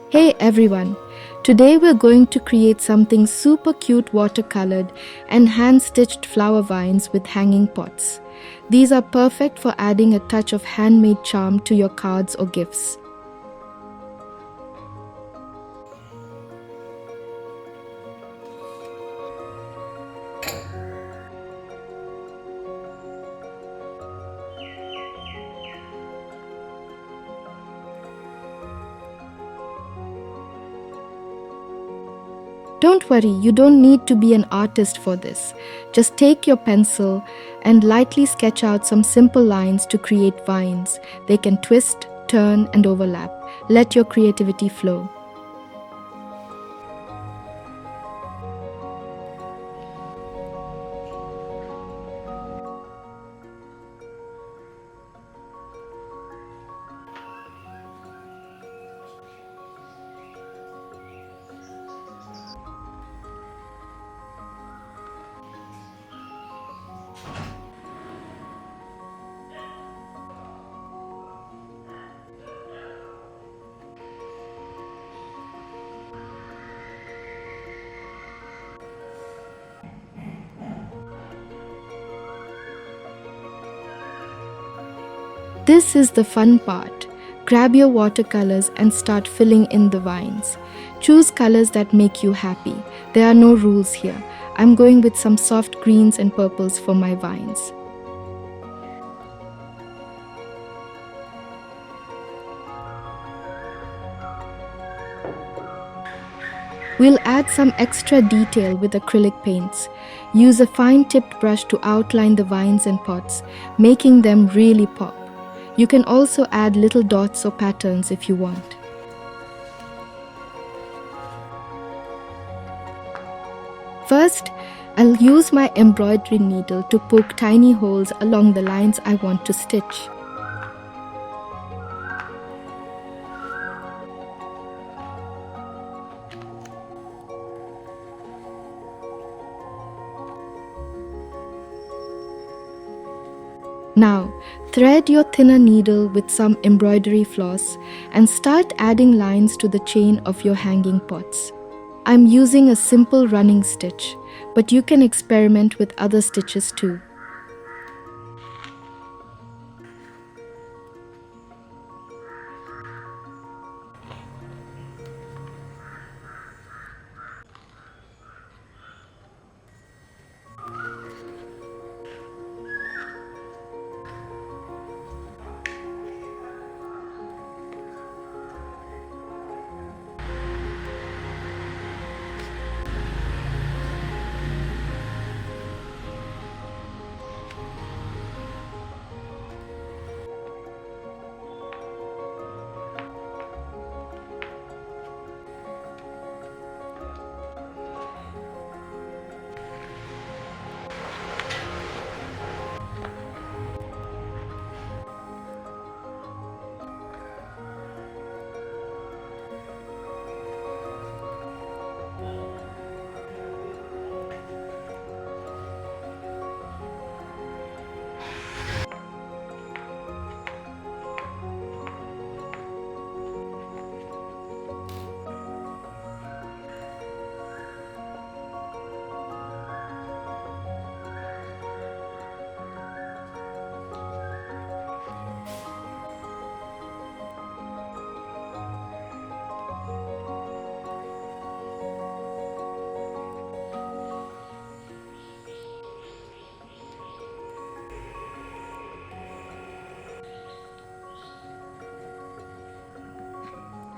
Hey everyone! Today we're going to create something super cute watercolored and hand-stitched flower vines with hanging pots. These are perfect for adding a touch of handmade charm to your cards or gifts. Don't worry, you don't need to be an artist for this. Just take your pencil and lightly sketch out some simple lines to create vines. They can twist, turn, and overlap. Let your creativity flow. This is the fun part. Grab your watercolors and start filling in the vines. Choose colors that make you happy. There are no rules here. I'm going with some soft greens and purples for my vines. We'll add some extra detail with acrylic paints. Use a fine-tipped brush to outline the vines and pots, making them really pop. You can also add little dots or patterns if you want. First, I'll use my embroidery needle to poke tiny holes along the lines I want to stitch. Now, thread your thinner needle with some embroidery floss and start adding lines to the chain of your hanging pots. I'm using a simple running stitch, but you can experiment with other stitches too.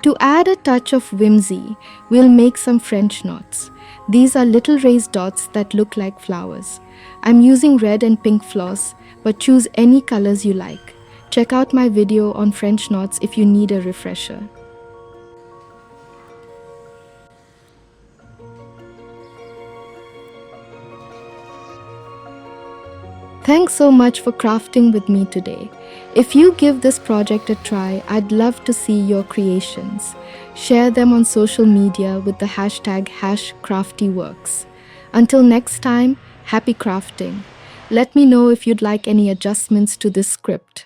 To add a touch of whimsy, we'll make some French knots. These are little raised dots that look like flowers. I'm using red and pink floss, but choose any colors you like. Check out my video on French knots if you need a refresher. Thanks so much for crafting with me today. If you give this project a try, I'd love to see your creations. Share them on social media with the hashtag #CraftiWorks. Until next time, happy crafting. Let me know if you'd like any adjustments to this script.